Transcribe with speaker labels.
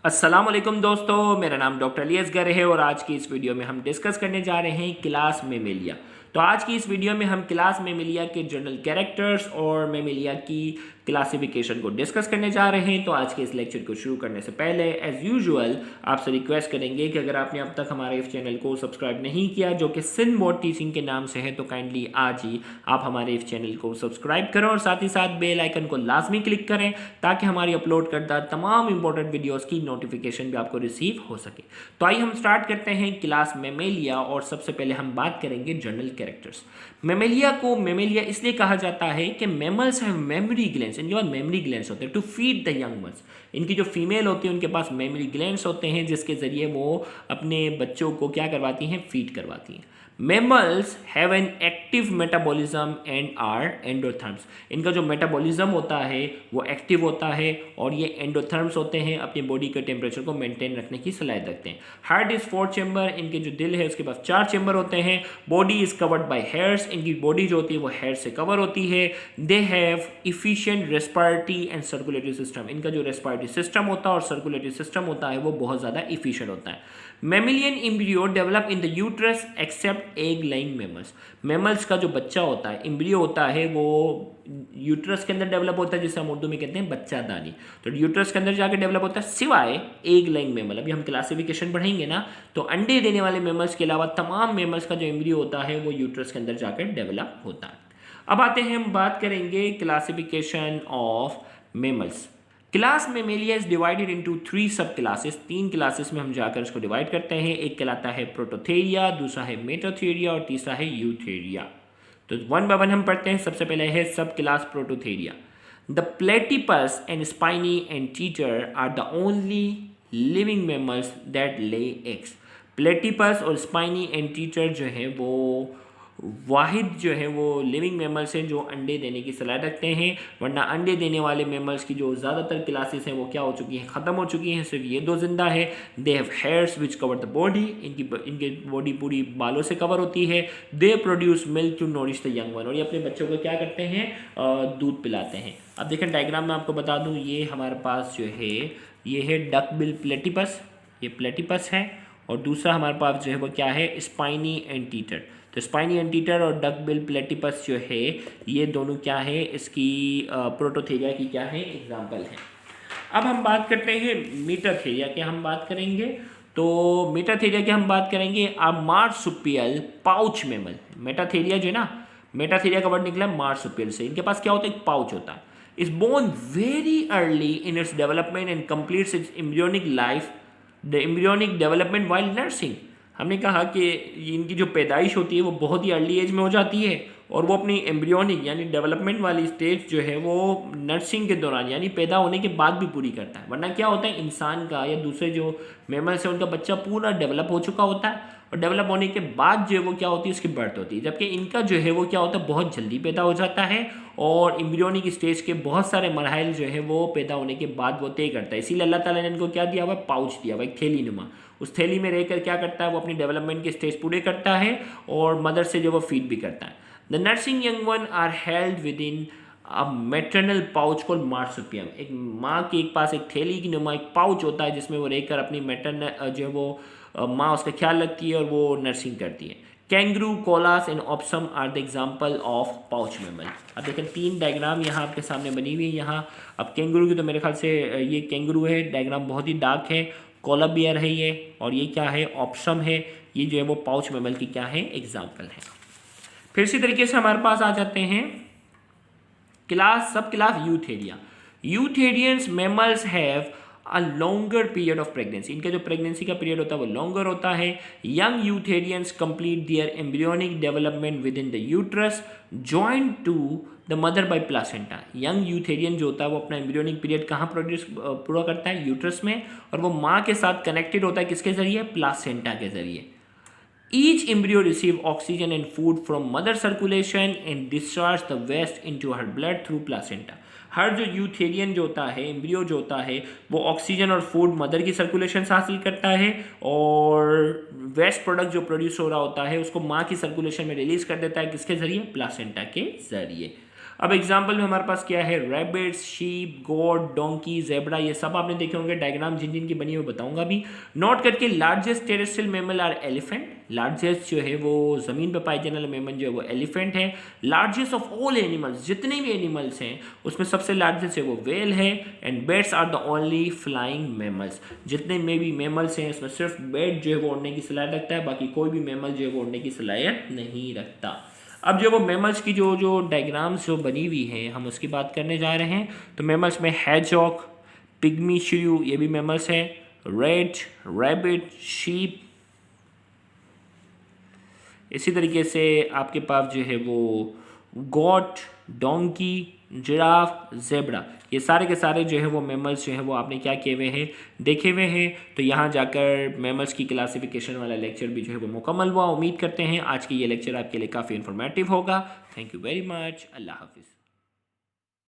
Speaker 1: अस्सलाम वालेकुम दोस्तों, मेरा नाम डॉक्टर अली असगर है और आज की इस वीडियो में हम डिस्कस करने जा रहे हैं क्लास मेमेलिया। तो आज की इस वीडियो में हम क्लास मेमेलिया के जनरल कैरेक्टर्स और मेमेलिया की क्लासिफिकेशन को डिस्कस करने जा रहे हैं। तो आज के इस लेक्चर को शुरू करने से पहले एज यूजुअल आपसे रिक्वेस्ट करेंगे कि अगर आपने अब तक हमारे इस चैनल को सब्सक्राइब नहीं किया जो कि सिंध बोर्ड टीचिंग के नाम से है, तो काइंडली आज ही आप हमारे इस चैनल को सब्सक्राइब करें और साथ ही साथ बेल आइकन को लाजमी क्लिक करें ताकि हमारी अपलोड करदा तमाम इंपॉर्टेंट वीडियोस की नोटिफिकेशन भी आपको रिसीव हो सके। तो आइए हम स्टार्ट करते हैं क्लास मेमेलिया और सबसे पहले हम बात करेंगे जनरल कैरेक्टर्स। मेमेलिया को मेमेलिया इसलिए कहा जाता है कि मेमल्स हैव मेमोरी ग्लैंड्स, इनके पास मेमोरी ग्लैंड्स होते हैं to feed the young ones. इनकी जो फीमेल होती है उनके पास मेमोरी ग्लैंड्स होते हैं जिसके जरिए वो अपने बच्चों को क्या करवाती हैं, फीड करवाती हैं। Mammals have an active metabolism and are endotherms। इनका जो मेटाबॉलिज्म होता है वो एक्टिव होता है और ये एंडोथर्म्स होते हैं, अपनी बॉडी के टेम्परेचर को मेंटेन रखने की सलाहियत रखते हैं। हार्ट इज 4 चैम्बर, इनके जो दिल है उसके पास 4 चैम्बर होते हैं। Body is covered by hairs, इनकी बॉडी जो होती है वो हेयर से कवर होती है। They have efficient respiratory and circulatory system, इनका जो रेस्पिरेटरी सिस्टम होता है और सर्कुलेटरी सिस्टम होता है वो बहुत ज़्यादा इफिशिएंट होता है। Mammalian embryo develop in the uterus except egg laying mammals. Mammals का जो बच्चा होता है, एम्ब्रियो होता है, वो यूट्रस के अंदर डेवलप होता है जिसे हम उर्दू में कहते हैं बच्चादानी। तो यूट्रस के अंदर जाकर डेवलप होता है सिवाय एग लाइंग मेमल। अभी हम क्लासिफिकेशन पढ़ेंगे ना, तो अंडे देने वाले मेमल्स के अलावा तमाम मेमल्स का जो एम्ब्रियो होता है वो यूट्रस के अंदर जाकर डेवलप होता है। अब आते हैं, हम बात करेंगे classification of mammals. Class Mammalia is divided into 3 सब क्लासेस। 3 क्लासेस में हम जाकर इसको डिवाइड करते हैं। एक कहलाता है प्रोटोथेरिया, दूसरा है मेटाथेरिया और तीसरा है यूथेरिया। तो वन बाय वन हम पढ़ते हैं। सबसे पहले है subclass Prototheria. The platypus and spiny anteater are the only living mammals that lay eggs. Platypus और स्पाइनी एंड टीटर जो है वो वाहिद जो है वो लिविंग मेमल्स हैं जो अंडे देने की सलाह रखते हैं, वरना अंडे देने वाले मेमल्स की जो ज़्यादातर क्लासेस हैं वो क्या हो चुकी हैं, ख़त्म हो चुकी हैं। सिर्फ ये 2 जिंदा है। They have hairs which cover the body, इनकी बॉडी पूरी बालों से कवर होती है। They produce milk to nourish the young one, और ये अपने बच्चों को क्या करते हैं, दूध पिलाते हैं। अब देखें डायग्राम में आपको बता दूँ, ये हमारे पास जो है ये है डक बिल प्लेटिपस, ये प्लेटिपस है, और दूसरा हमारे पास जो है वो क्या है, स्पाइनी एंटीटर। तो स्पाइनी एंटीटर और डक बिल प्लेटिपस जो है ये दोनों क्या है, इसकी प्रोटोथेरिया की क्या है, एग्जाम्पल है। अब हम बात करते हैं मीटाथेरिया की हम बात करेंगे। तो मीटाथेरिया की हम बात करेंगे अब मार्सुपियल पाउच मेमल। मेटाथेरिया जो है ना, मेटाथेरिया का वर्ड निकला है मार्सुपियल से। इनके पास क्या होता है, एक पाउच होता है। Is born very early in its development and completes its embryonic life the embryonic development while nursing. हमने कहा कि इनकी जो पैदाइश होती है वो बहुत ही अर्ली एज में हो जाती है और वो अपनी एम्ब्रियोनिक यानी डेवलपमेंट वाली स्टेज जो है वो नर्सिंग के दौरान यानी पैदा होने के बाद भी पूरी करता है। वरना क्या होता है, इंसान का या दूसरे जो मेमल्स हैं उनका बच्चा पूरा डेवलप हो चुका होता है और डेवलप होने के बाद जो है वो क्या होती है, उसकी बर्थ होती है। जबकि इनका जो है वो क्या होता है, बहुत जल्दी पैदा हो जाता है और एम्ब्रियोनिक स्टेज के बहुत सारे मरहल जो है वो पैदा होने के बाद वो तय करता है। इसीलिए अल्लाह ताला ने इनको क्या दिया हुआ है, पाउच दिया हुआ है, एक थैली नुमा। उस थैली में रहकर क्या करता है, वो अपनी डेवलपमेंट के स्टेज पूरे करता है और मदर से जो वो फीड भी करता है। The nursing young one are held within a maternal pouch called marsupium. एक माँ के पास एक थैली की नुमा एक पाउच होता है जिसमें वो रहकर अपनी मेटरनल जो है वो माँ उसका ख्याल रखती है और वो नर्सिंग करती है। Kangaroo, koalas and opossum are the example of pouch mammal. अब देखें 3 डायग्राम यहाँ आपके सामने बनी हुई है यहाँ। अब कैंगरू की तो मेरे ख्याल से ये कैंगरू है, डायग्राम बहुत ही डार्क है। कोला बियर है ये, और ये क्या है, ऑप्सम है। ये जो है वो पाउच मेमल की क्या है, एग्जाम्पल है। फिर इसी तरीके से हमारे पास आ जाते हैं क्लास सब class Eutheria. यूथेरियंस mammals have a longer period of pregnancy. इनका जो प्रेगनेंसी का पीरियड होता है वो लॉन्गर होता है। Young eutherians complete their embryonic development within the uterus joint to the mother by placenta. Young eutherian जो होता है वो अपना एम्ब्रियोनिक पीरियड कहाँ पूरा करता है, यूट्रस में, और वो माँ के साथ कनेक्टेड होता है किसके जरिए, प्लासेंटा के जरिए। Each embryo receive oxygen and food from mother circulation and discharge the waste into her blood through placenta। हर जो यूथेरियन जो होता है, एम्ब्रियो जो होता है, वो ऑक्सीजन और फूड मदर की सर्कुलेशन से हासिल करता है और वेस्ट प्रोडक्ट जो प्रोड्यूस हो रहा होता है उसको माँ की सर्कुलेशन में रिलीज कर देता है किसके जरिए, प्लासेंटा के जरिए। अब एग्जाम्पल में हमारे पास क्या है, रैबिट्स, शीप, गोट, डोंकी, जेब्रा, ये सब आपने देखे होंगे, डायग्राम जिन जिन की बनी हुई बताऊंगा भी। नोट करके largest terrestrial mammal are elephant, largest जो है वो ज़मीन पर पाए जाने वाला मैमल जो है वो एलिफेंट है। लार्जेस्ट ऑफ ऑल एनिमल्स, जितने भी एनिमल्स हैं उसमें सबसे लार्जेस्ट है वो वेल है। And bats are the only flying mammals, जितने में भी मैमल्स हैं उसमें सिर्फ बेड जो है वो उड़ने की सलाहियत रखता है, बाकी कोई भी मैमल जो है वो उड़ने की सलाहियत नहीं रखता। अब जो वो मैमल्स की जो डायग्राम्स जो बनी हुई है हम उसकी बात करने जा रहे हैं। तो मैमल्स में हैजॉक, पिग्मी श्रू, ये भी मैमल्स है, रेट, रैबिट, शीप। इसी तरीके से आपके पास जो है वो गोट, डोंकी, जिराफ, जेब्रा, ये सारे के सारे जो है वो मैमल्स जो है वो आपने क्या किए हुए हैं, देखे हुए हैं। तो यहाँ जाकर मैमल्स की क्लासिफिकेशन वाला लेक्चर भी जो है वो मुकम्मल हुआ। उम्मीद करते हैं आज की ये लेक्चर आपके लिए काफ़ी इन्फॉर्मेटिव होगा। Thank you very much. अल्लाह हाफिज़।